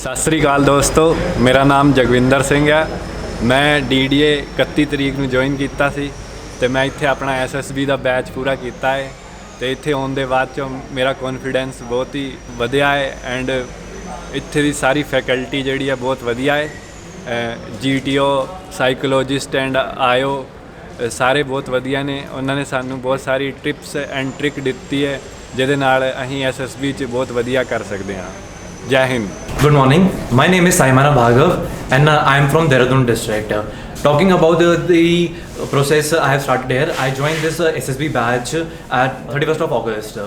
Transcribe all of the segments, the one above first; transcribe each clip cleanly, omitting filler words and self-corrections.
ਸਤਿ ਸ੍ਰੀ ਅਕਾਲ ਦੋਸਤੋ, ਮੇਰਾ ਨਾਮ ਜਗਵਿੰਦਰ ਸਿੰਘ ਹੈ। ਮੈਂ DDA 31 ਤਰੀਕ ਨੂੰ ਜੁਆਇਨ ਕੀਤਾ ਸੀ ਅਤੇ ਮੈਂ ਇੱਥੇ ਆਪਣਾ SSB ਦਾ ਬੈਚ ਪੂਰਾ ਕੀਤਾ ਹੈ ਅਤੇ ਇੱਥੇ ਆਉਣ ਦੇ ਬਾਅਦ 'ਚੋਂ ਮੇਰਾ ਕੌਨਫੀਡੈਂਸ ਬਹੁਤ ਹੀ ਵਧਿਆ ਹੈ ਐਂਡ ਇੱਥੇ ਦੀ ਸਾਰੀ ਫੈਕਲਟੀ ਜਿਹੜੀ ਹੈ ਬਹੁਤ ਵਧੀਆ ਹੈ। GTO ਸਾਈਕੋਲੋਜਿਸਟ ਐਂਡ IO ਸਾਰੇ ਬਹੁਤ ਵਧੀਆ ਨੇ। ਉਹਨਾਂ ਨੇ ਸਾਨੂੰ ਬਹੁਤ ਸਾਰੀ ਟਿਪਸ ਐਂਡ ਟ੍ਰਿਕ ਦਿੱਤੀ ਹੈ ਜਿਹਦੇ ਨਾਲ ਅਸੀਂ SSB 'ਚ ਬਹੁਤ ਵਧੀਆ ਕਰ ਸਕਦੇ ਹਾਂ। Jai Hind. Good morning. My name is Saimana Bhargav and I am from Dehradun district. Talking about the process I have started here, I joined this SSB batch at 31st of August.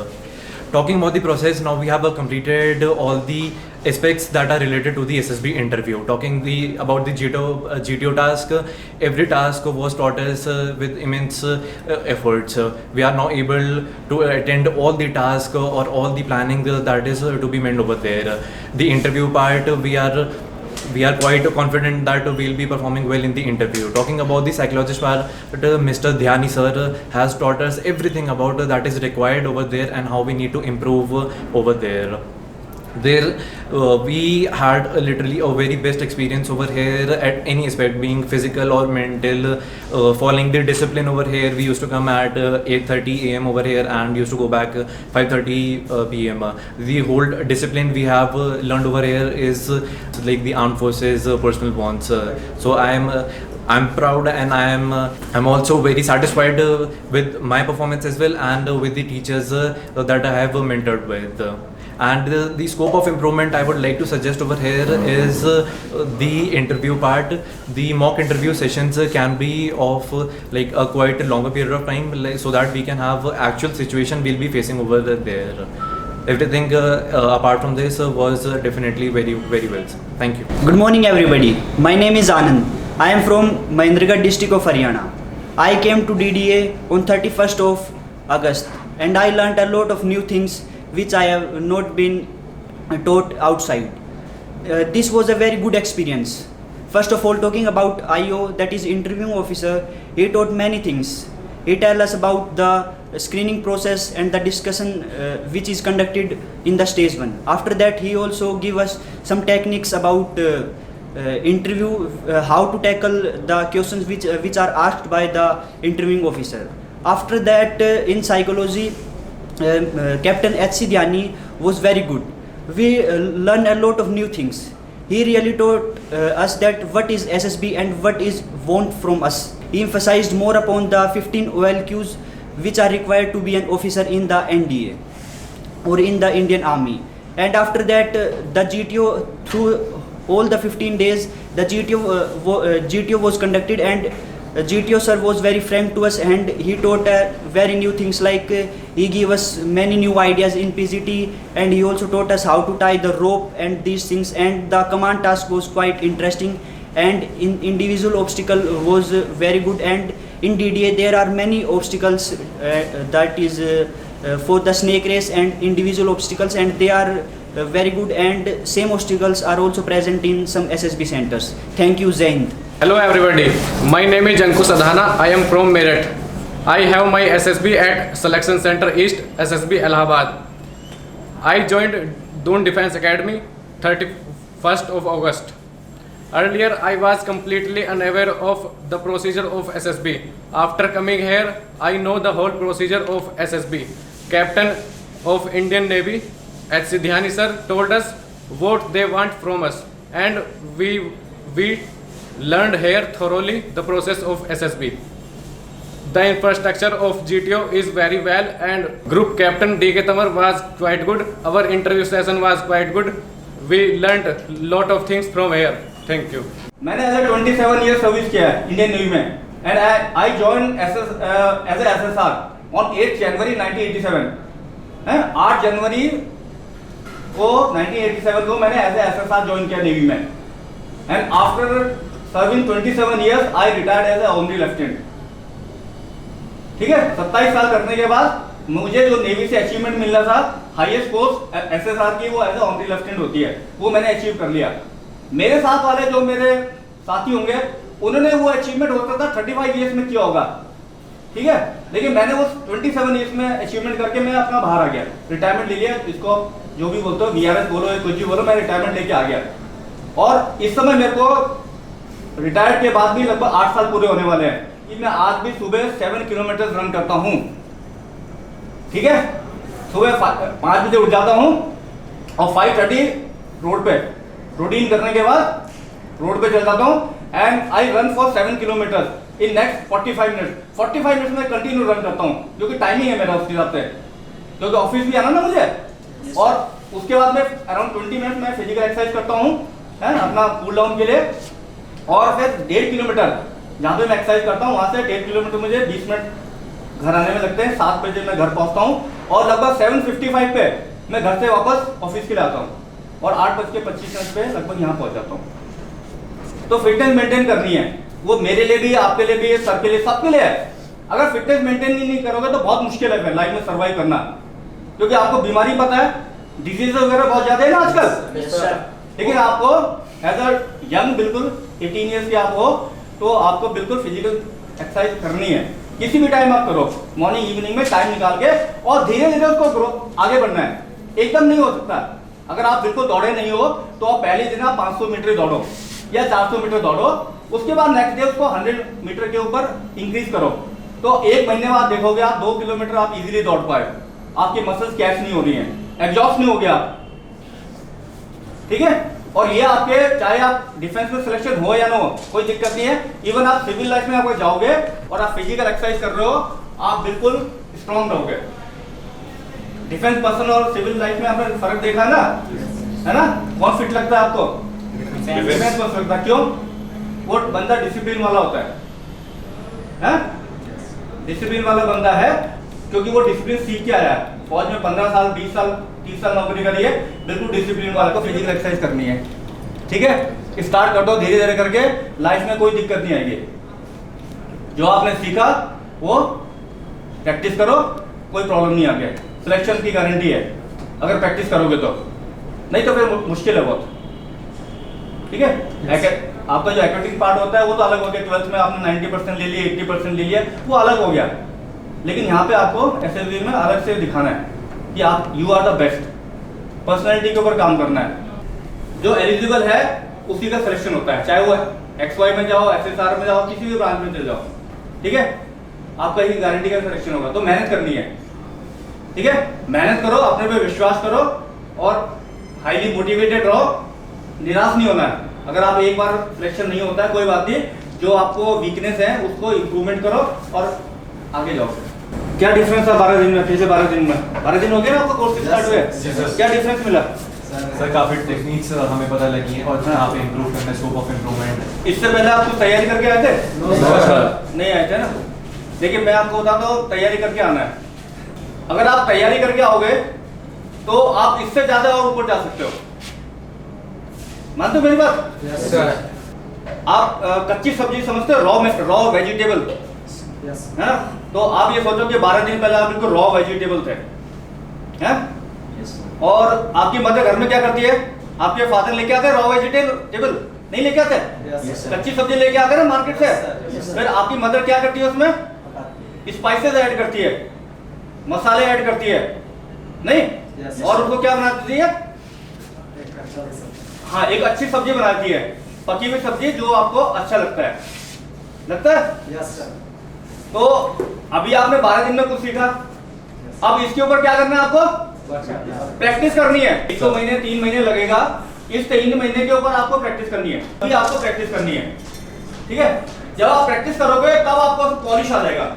Talking about the process, now we have completed all the aspects that are related to the SSB interview. Talking about the GTO task, every task was taught us with immense efforts. We are now able to attend all the tasks or all the planning that is to be made over there. The interview part, we are quite confident that we'll be performing well in the interview. Talking about the psychologist part, Mr. Dhyani sir has taught us everything about that is required over there and how we need to improve over there. We had literally a very best experience over here at any aspect, being physical or mental. Following the discipline over here, we used to come at 8:30 AM over here and used to go back 5:30 PM. The whole discipline we have learned over here is like the armed forces personal bonds. So I'm proud and I'm also very satisfied with my performance as well and with the teachers that I have mentored with. And the scope of improvement I would like to suggest over here is the interview part. The mock interview sessions can be of like a quite longer period of time, so that we can have actual situation we'll be facing over there. Everything apart from this was definitely very very well. Thank you. Good morning everybody. My name is Anand. I am from Mahendragarh district of Haryana. I came to DDA on 31st of August and I learnt a lot of new things which I have not been taught outside. This was a very good experience. First of all, talking about IO, that is interviewing officer, he taught many things. He tell us about the screening process and the discussion which is conducted in the stage 1. After that, he also give us some techniques about interview, how to tackle the questions which are asked by the interviewing officer. After that, in psychology, Captain H.C. Dhyani was very good. We learned a lot of new things. He really taught us that what is SSB and what is want from us. He emphasized more upon the 15 OLQs which are required to be an officer in the NDA or in the Indian Army. And after that, the GTO, through all the 15 days, the GTO was conducted and GTO sir was very frank to us and he taught very new things, like he gave us many new ideas in PGT and he also taught us how to tie the rope and these things, and the command task was quite interesting and in individual obstacle was very good. And in DDA there are many obstacles that is for the snake race and individual obstacles, and they are very good, and same obstacles are also present in some SSB centers. Thank you. Jai Hind. Hello everybody, my name is Ankush Adhana. I am from Meerut. I have my SSB at Selection Center East, SSB Allahabad. I joined Doon Defence Academy 31st of August. Earlier I was completely unaware of the procedure of SSB. After coming here, I know the whole procedure of SSB. Captain of Indian Navy H.C. Dhyani sir told us what they want from us, and we learned here thoroughly the process of SSB. The infrastructure of GTO is very well and group captain D.K. Tamar was quite good. Our interview session was quite good. We learned lot of things from here. Thank you. मैंने as 27 year service किया है Indian navy में and I join as a SSR on 8 January 1987 है। 8 जनवरी को 1987 को मैंने as a SSR join किया नेवी में and after serving 27 years I retired as a honorary lieutenant. ठीक है, 27 साल करने के बाद मुझे जो नेवी से अचीवमेंट मिलना था, हाईएस्ट पोस्ट SSR की, वो एज ए ऑनरी लेफ्टिनेंट होती है, वो मैंने अचीव कर लिया। मेरे साथ वाले जो मेरे साथी होंगे उन्होंने वो अचीवमेंट होता था 35 years में किया होगा। ठीक है, लेकिन मैंने वो 27 years में अचीवमेंट करके मैं अपना बाहर आ गया, रिटायरमेंट ले लिया। इसको जो भी बोलते हो VRS बोलो या कुछ भी बोलो, मैं रिटायरमेंट लेके आ गया। और इस समय मेरे को रिटायर्ड के बाद भी लगभग 8 साल पूरे होने वाले हैं कि मैं आज भी सुबह 7 किलोमीटर रन करता हूँ। ठीक है, सुबह 5 बजे उठ जाता हूँ और 5:30 रोड पे रूटीन करने के बाद रोड पे चल जाता हूँ and I run for 7 kilometre in next 45 minutes. 45 minutes में कंटिन्यू रन करता हूँ, जो कि टाइमिंग है मेरा उसके हिसाब से, क्योंकि ऑफिस भी आना ना मुझे। और उसके बाद में अराउंड 20 मिनट में फिजिकल एक्सरसाइज करता हूँ, है अपना कूल डाउन के लिए। और फिर 1.5 किलोमीटर जहाँ पे मैं एक्सरसाइज करता हूँ वहाँ से 1.5 किलोमीटर मुझे 20 मिनट घर आने में लगते हैं। 7 बजे मैं घर पहुँचता हूँ और लगभग 7:55 पे मैं घर से वापस ऑफिस के लिए आता हूँ और 8:25 पे लगभग यहाँ पहुँच जाता हूँ। तो फिटनेस मेंटेन करनी है, वो मेरे लिए भी, आपके लिए भी, सर के लिए, सबके लिए है। अगर फिटनेस मेंटेन ही नहीं करोगे तो बहुत मुश्किल है लाइफ में सर्वाइव करना, क्योंकि आपको बीमारी पता है, डिजीज वगैरह बहुत ज्यादा है ना आजकल। लेकिन आपको एज अ यंग, बिल्कुल 18 ईयर्स के आप हो, तो आपको बिल्कुल फिजिकल एक्सरसाइज करनी है। किसी भी टाइम आप करो, मॉर्निंग इवनिंग में टाइम निकाल के, और धीरे धीरे उसको ग्रो आगे बढ़ना है। एकदम नहीं हो सकता। अगर आप बिल्कुल दौड़े नहीं हो तो आप पहले दिन आप 500 मीटर दौड़ो या 400 मीटर दौड़ो, उसके बाद नेक्स्ट डे उसको 100 मीटर के ऊपर इंक्रीज करो, तो 1 महीने बाद देखोगे आप 2 किलोमीटर आप इजीली दौड़ पाए। आपकी मसल्स कैच नहीं हो रही हैं, एग्जॉस्ट नहीं हो गया, ठीक है। और ये आपके, चाहे आप डिफेंस में सिलेक्शन हो या ना हो, कोई दिक्कत नहीं है। इवन आप सिविल लाइफ में अगर जाओगे और आप फिजिकल एक्सरसाइज कर रहे हो, आप बिल्कुल स्ट्रॉन्ग रहोगे। डिफेंस पर्सन और सिविल लाइफ में आपने फर्क देखा है ना? कौन फिट लगता है आपको? डिफेंस पर्सन लगता है। क्यों? वो बंदा डिसिप्लिन वाला होता है, डिसिप्लिन वाला बंदा है, क्योंकि वो डिसिप्लिन सीख के आया है। फौज में 15 साल, 20 साल, 30 साल नौकरी करी है, बिल्कुल डिसिप्लिन वाले को फिजिकल एक्सरसाइज करनी है। ठीक है, स्टार्ट कर दो धीरे धीरे करके, लाइफ में कोई दिक्कत नहीं आएगी। जो आपने सीखा वो प्रैक्टिस करो, कोई प्रॉब्लम नहीं आगे। सिलेक्शन की गारंटी है अगर प्रैक्टिस करोगे तो, नहीं तो फिर मुश्किल है बहुत। ठीक है, आपका जो एकेडमिक पार्ट होता है वो तो अलग हो गया। 12th में आपने 90% ले लिए, 80% ले लिया, वो अलग हो गया। लेकिन यहाँ पे आपको एसएसबी में अलग से दिखाना है कि आप you are the best. Personality के ऊपर काम करना है। जो एलिजिबल है उसी का सिलेक्शन होता है, चाहे वो XY में जाओ, SSR में जाओ, किसी भी ब्रांच में चले जाओ। ठीक है, आपका ही गारंटी का सिलेक्शन होगा। तो मेहनत करनी है, ठीक है, मेहनत करो, अपने पे विश्वास करो और हाईली मोटिवेटेड रहो, निराश नहीं होना है। अगर आप एक बार सिलेक्शन नहीं होता है कोई बात नहीं, जो आपको वीकनेस है उसको इम्प्रूवमेंट करो और आगे जाओ। क्या डिफरेंस है 12 दिन में? पिछले 12 दिन में 12 दिन हो गए ना आपका कोर्स स्टार्ट हुए, क्या डिफरेंस मिला? सर काफ़ी टेक्निक्स हमें पता लगी हैं और यहाँ पे इम्प्रूव करने, स्कोप ऑफ इम्प्रूवमेंट। इससे पहले आप कुछ तैयारी करके आए थे? नहीं आए थे ना। लेकिन मैं आपको बताता हूँ, तैयारी करके आना है। अगर आप तैयारी करके आओगे तो आप इससे ज्यादा और ऊपर जा सकते हो। मानते हो मेरी बात? आप कच्ची सब्जी समझते हो, रॉ वेजिटेबल, है ना? तो आप ये सोचो कि 12 दिन पहले आप बिल्कुल रॉ वेजिटेबल थे, हैं? और आपकी मदर घर में क्या करती है? आपके फादर लेके आते हैं रॉ वेजिटेबल, नहीं लेके आते? कच्ची सब्जी लेके आते हैं ना मार्केट से। फिर आपकी मदर क्या करती है? उसमें स्पाइसेस ऐड करती है, मसाले ऐड करती है, नहीं? और उसको क्या बनाती है? हाँ, एक अच्छी सब्जी बनाती है, पकी हुई सब्जी जो आपको अच्छा लगता है। Yes sir. तो अभी आपने 12 दिन में कुछ सीखा, अब इसके ऊपर क्या करना है? आपको प्रैक्टिस करनी है। 1 महीने 3 महीने लगेगा, इस 3 महीने के ऊपर आपको प्रैक्टिस करनी है। अभी आपको प्रैक्टिस करनी है, ठीक है। जब आप प्रैक्टिस करोगे तब आपको पॉलिश आ जाएगा।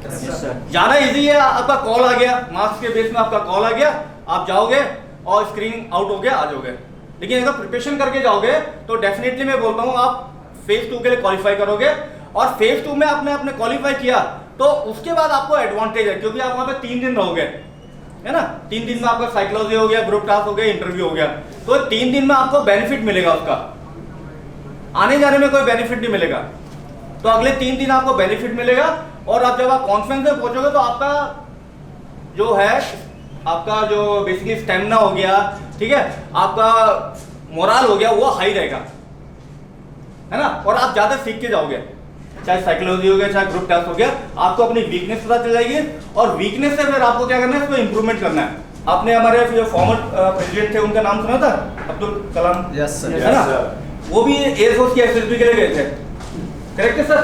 ज्यादा इजी है, आपका कॉल आ गया, मार्क्स के बेस में आपका कॉल आ गया, आप जाओगे और स्क्रीन आउट हो गया, आ जाओगे। लेकिन अगर प्रिपरेशन करके जाओगे तो डेफिनेटली मैं बोलता हूँ आप फेज 2 के लिए क्वालिफाई करोगे। और फेज 2 में आपने क्वालिफाई किया तो उसके बाद आपको एडवांटेज है, क्योंकि आप वहां पे 3 दिन रहोगे, है ना? 3 दिन में आपका साइकोलॉजी हो गया, ग्रुप टास्क हो गया, इंटरव्यू हो गया। तो 3 दिन में आपको बेनिफिट मिलेगा, उसका आने जाने में कोई बेनिफिट नहीं मिलेगा। तो अगले 3 दिन आपको बेनिफिट मिलेगा। और अब जब आप कॉन्फिडेंस में पहुंचोगे तो आपका जो है, आपका जो बेसिकली स्टेमिना हो गया, ठीक है, आपका मोरल हो गया, वो हाई रहेगा, है ना? और आप ज्यादा सीख के जाओगे, चाहे साइकोलॉजी हो गया, चाहे ग्रुप टास्क हो गया, आपको अपनी वीकनेस पता चल जाएगी। और वीकनेस से फिर आपको क्या करना है? इसको इंप्रूवमेंट करना है। आपने हमारे जो फॉर्मर प्रेसिडेंट थे उनका नाम सुना था? Abdul Kalam, Yes, sir. है ना? वो भी एयरफोर्स की एसएसबी के लिए गए थे, करेक्ट है sir?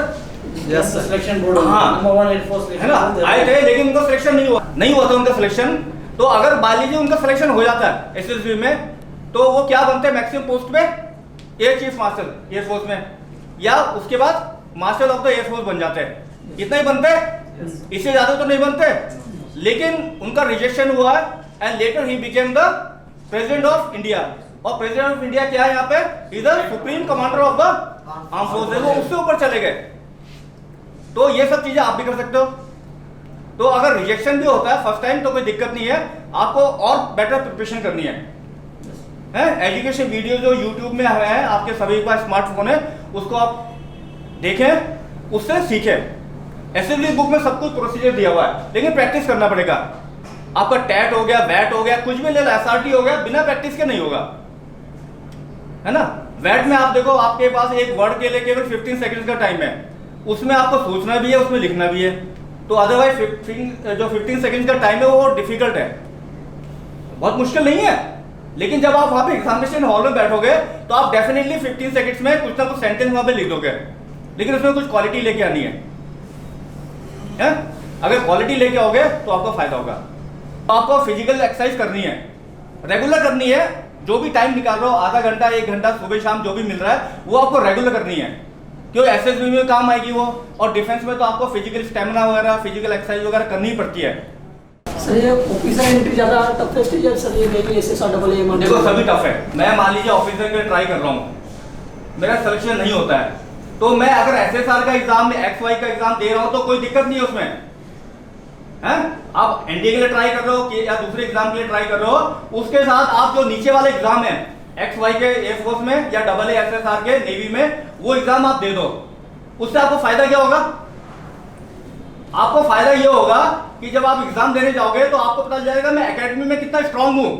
Yes, sir. Selection board हाँ। नंबर 1 एयरफोर्स है ना, आए थे लेकिन उनका सिलेक्शन नहीं हुआ था उनका सिलेक्शन। तो अगर मान लीजिए उनका सिलेक्शन हो जाता है एसएसबी में, तो वो क्या बनते हैं मैक्सिमम पोस्ट पे? एयर चीफ मार्शल एयरफोर्स में, या उसके बाद मार्शल ऑफ द एयरफोर्स बन जाते हैं। इतना ही बनते हैं, इससे ज्यादा तो नहीं बनते। लेकिन उनका रिजेक्शन हुआ and later he became the president of India. और प्रेसिडेंट ऑफ इंडिया क्या है यहाँ पे? Is the supreme commander of the arm forces, वो उससे ऊपर चले गए। तो ये सब चीजें आप भी कर सकते हो। तो अगर रिजेक्शन भी होता है फर्स्ट टाइम तो कोई दिक्कत नहीं है, आपको और बेटर प्रिपरेशन करनी है। एजुकेशन वीडियो जो यूट्यूब में है, आपके सभी के पास स्मार्टफोन है, उसको आप देखें, उससे सीखें। एसएसबी बुक में सब कुछ प्रोसीजर दिया हुआ है, लेकिन प्रैक्टिस करना पड़ेगा। आपका टैट हो गया, वैट हो गया, कुछ भी ले लो, एसआरटी हो गया, बिना प्रैक्टिस के नहीं होगा, है ना। वैट में आप देखो, आपके पास एक वर्ड के लिए केवल 15 सेकंड का टाइम है, उसमें आपको सोचना भी है, उसमें लिखना भी है। तो अदरवाइज जो 15 सेकंड का टाइम है वो डिफिकल्ट है, बहुत मुश्किल नहीं है। लेकिन जब आप वहां पे एग्जामिनेशन हॉल में बैठोगे तो आप डेफिनेटली 15 सेकंड्स में कुछ ना कुछ सेंटेंस वहां पे लिख दोगे, लेकिन उसमें कुछ क्वालिटी लेके आनी है। अगर क्वालिटी लेके आओगे तो आपको फायदा होगा। तो आपको फिजिकल एक्सरसाइज करनी है, रेगुलर करनी है। जो भी टाइम निकाल रहे हो, आधा घंटा 1 घंटा सुबह शाम जो भी मिल रहा है, वो आपको रेगुलर करनी है, क्यों एसएसबी में काम आएगी वो। और डिफेंस में तो आपको फिजिकल स्टेमिना वगैरह, फिजिकल एक्सरसाइज वगैरह करनी ही पड़ती है। सर ये ऑफिसर एंट्री ज्यादा टफेस्ट है सर, ये नहीं एसएसआर डबल ए मान देखो सभी टफ है। मैं मान लीजिए ऑफिसर के लिए ट्राई कर रहा हूँ, मेरा सिलेक्शन नहीं होता है, तो मैं अगर एसएसआर का एग्जाम में एक्स वाई का एग्जाम दे रहा हूँ तो कोई दिक्कत नहीं है उसमें, हैं? आप एनडीए के लिए ट्राई कर रहे हो कि या दूसरे एग्जाम के लिए ट्राई कर रहे हो, उसके साथ आप जो नीचे वाले एग्जाम है एक्स वाई के एयरफोर्स में या डबल एसएसआर के नेवी में, वो एग्जाम आप दे दो। उससे आपको फायदा क्या होगा? आपको फायदा ये होगा कि जब आप एग्जाम देने जाओगे तो आपको पता चल जाएगा मैं एकेडमी में कितना स्ट्रांग हूं,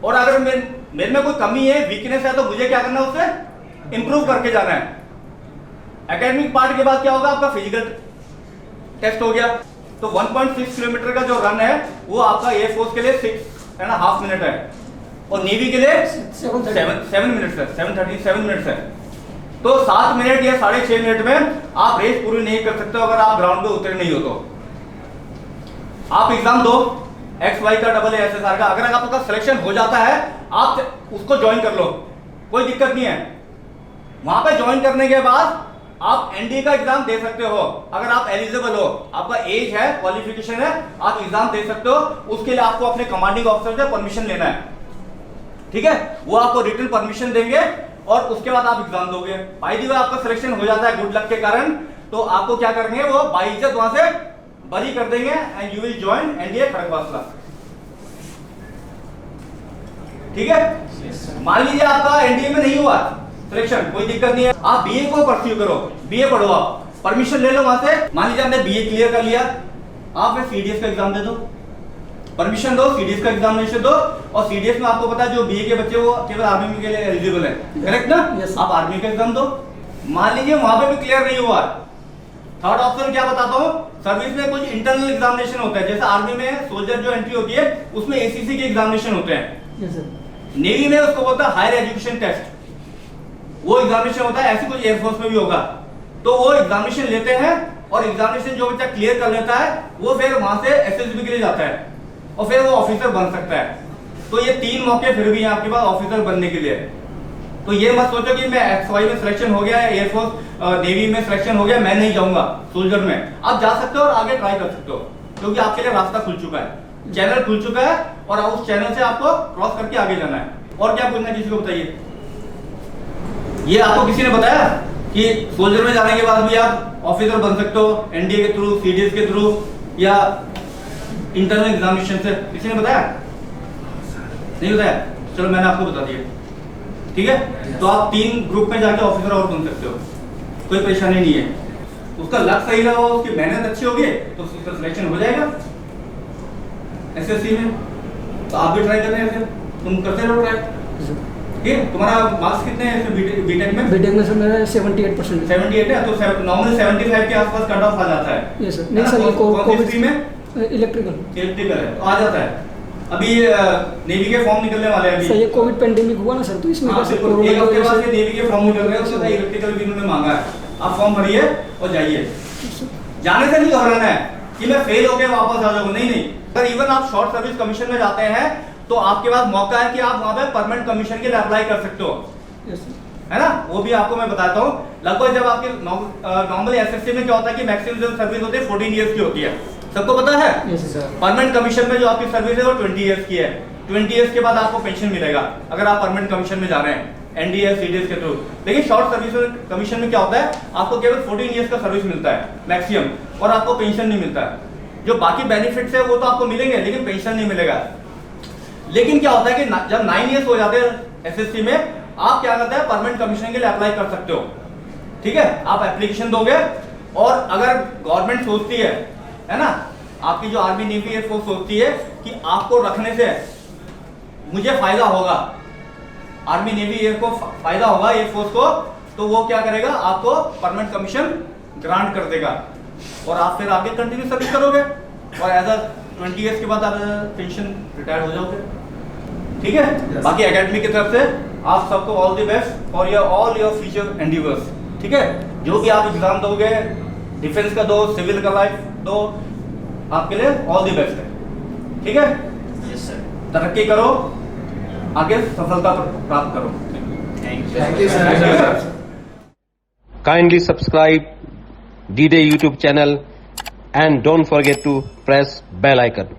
और अगर मेरे में कोई कमी है, वीकनेस है, तो मुझे क्या करना है, उससे इंप्रूव करके जाना है। एकेडमिक पार्ट के बाद क्या होगा? आपका फिजिकल टेस्ट हो गया। तो 1.6 किलोमीटर का जो रन है वो आपका एयरफोर्स के लिए 6.5 मिनट है, और नेवी के लिए 7 मिनट्स है, 7:37 मिनट्स है। तो 7 मिनट या 6.5 मिनट में आप रेस पूरी नहीं कर सकते अगर आप ग्राउंड पे उतरे नहीं हो तो। आप एग्जाम दो एक्स वाई का, डबल एसएसआर का, अगर आपका सिलेक्शन हो जाता है आप उसको ज्वाइन कर लो, कोई दिक्कत नहीं है। वहां पे ज्वाइन करने के बाद आप एनडीए का एग्जाम दे सकते हो, अगर आप एलिजिबल हो, आपका एज है, क्वालिफिकेशन है, आप एग्जाम दे सकते हो। उसके लिए आपको अपने कमांडिंग ऑफिसर से परमिशन लेना है, ठीक है? वो आपको रिटन परमिशन देंगे और उसके बाद आप एग्जाम दोगे। बाय द वे आपका सिलेक्शन हो जाता है गुड लक के कारण, तो आपको क्या करेंगे, वो बाइज्जत वहां से बरी कर देंगे and you will join NDA Khadakwasla, ठीक है? मान लीजिए आपका एनडीए में नहीं हुआ सिलेक्शन, कोई दिक्कत नहीं है, आप बीए को परस्यू करो, बीए पढ़ो, आप परमिशन ले लो वहां से। मान लीजिए आपने बीए क्लियर कर लिया, आप फिर सीडीएस का एग्जाम दे दो, परमिशन दो, सीडीएस का एग्जामिनेशन दो। और सीडीएस में आपको पता है जो बीए के बच्चे वो केवल आर्मी के लिए एलिजिबल है, करेक्ट ना? Yes. आप आर्मी का एग्जाम दो। मान लीजिए वहां पे भी क्लियर नहीं हुआ, थर्ड ऑप्शन क्या बताता हूँ, सर्विस में कुछ इंटरनल एग्जामिनेशन होता है, जैसे आर्मी में सोल्जर जो एंट्री होती है उसमें एसीसी के एग्जामिनेशन होते हैं, नेवी में उसको बोलता है हायर एजुकेशन टेस्ट, वो एग्जामिनेशन होता है। ऐसे कुछ एयरफोर्स में भी होगा, तो वो एग्जामिनेशन लेते हैं और एग्जामिनेशन जो बच्चा क्लियर कर लेता है वो फिर वहां से एसएसबी के लिए जाता है और फिर वो ऑफिसर बन सकता है। तो ये 3 मौके फिर भी हैं आपके पास ऑफिसर बनने के लिए। तो ये मत सोचो कि मैं एक्सवाई में सिलेक्शन हो गया है, एयरफोर्स नेवी में सिलेक्शन हो गया, मैं नहीं जाऊंगा सोल्जर में। आप जा सकते हो और आगे ट्राई कर सकते हो, क्योंकि आपके लिए रास्ता खुल चुका है, चैनल खुल चुका है, और उस चैनल से आपको क्रॉस करके आगे जाना है। और क्या पूछना है, किसी को बताइए। ये आपको किसी ने बताया कि सोल्जर में जाने के बाद भी आप ऑफिसर बन सकते हो एनडीए के थ्रू, सीडीएस के थ्रू, या इंटरनल एग्जामिनेशन से? किसी ने बताया? नहीं बताया? चलो मैंने आपको बता दिया, ठीक है? तो आप 3 ग्रुप में जाके ऑफिसर और बन सकते हो, कोई परेशानी नहीं है। उसका लक सही रहा, उसकी मेहनत अच्छी होगी तो उसका सिलेक्शन हो जाएगा एसएससी में। तो आप भी ट्राई कर रहे हैं, ऐसे तुम करते रहो ट्राई, ठीक है? तुम्हारा मार्क्स कितने हैं इसमें बीटेक में? बीटेक में सर मेरा 78% 78 है, तो नॉर्मल 75 के आसपास कट ऑफ आ जाता है। Yes sir. नहीं सर, ये कौन सी स्ट्रीम में? इलेक्ट्रिकल इलेक्ट्रिकल है तो आ जाता है, अभी नेवी के फॉर्म निकलने वाले हैं सर अभी। ये कोविड पेंडेमिक हुआ ना सर, तो इसमें हाँ, कैसे बिल्कुल। एक हफ्ते बाद ये नेवी के फॉर्म निकल रहे हैं, उसमें कोरोना इलेक्ट्रिकल भी इन्होंने मांगा है। आप फॉर्म भरिए और जाइए। जाने से नहीं घबराना है कि मैं फेल होके वापस आ जाऊंगा, नहीं नहीं। अगर इवन आप शॉर्ट सर्विस कमीशन में जाते हैं तो आपके पास मौका है कि आप वहां पे परमानेंट कमीशन के लिए अप्लाई कर सकते हो, है ना। वो भी आपको मैं बताता हूँ। लगभग जब आपके नॉर्मली एसएससी में क्या होता है कि मैक्सिमम जो सर्विस होती है 14 ईयर्स की होती है, सबको पता है। परमानेंट कमीशन में जो आपकी सर्विस है वो 20 ईयर्स की है। 20 ईयर्स के बाद आपको पेंशन मिलेगा अगर आप परमानेंट कमीशन में जा रहे हैं एनडीएस सीडीएस के थ्रू। लेकिन शॉर्ट सर्विस कमीशन में क्या होता है, आपको केवल 14 ईयर्स का सर्विस मिलता है मैक्सिमम, और आपको पेंशन नहीं मिलता है। जो बाकी बेनिफिट्स है वो तो आपको मिलेंगे लेकिन पेंशन नहीं मिलेगा। लेकिन क्या होता है कि जब 9 ईयर्स हो जाते हैं एसएससी में, आप क्या करते हैं परमानेंट कमीशन के लिए अप्लाई कर सकते हो, ठीक है। आप एप्लीकेशन दोगे और अगर गवर्नमेंट सोचती है ना, आपकी जो आर्मी नेवी एयरफोर्स सोचती है कि आपको रखने से मुझे फायदा होगा, आर्मी नेवी एयर को फायदा होगा एयरफोर्स को, तो वो क्या करेगा, आपको परमानेंट कमीशन ग्रांट कर देगा और आप फिर आगे कंटिन्यू सर्विस करोगे और एज अ 20 ईयर्स के बाद आप पेंशन रिटायर हो जाओगे, ठीक है। बाकी एकेडमी की तरफ से आप सबको all the best for your all your future endeavours, ठीक है। जो भी आप एग्जाम दोगे, डिफेंस का दो, सिविल का लाइफ दो, आपके लिए ऑल द बेस्ट है, ठीक है। Yes sir. तरक्की करो, आगे सफलता प्राप्त करो। Thank you sir. Kindly subscribe D-Day YouTube channel and don't forget to press bell icon.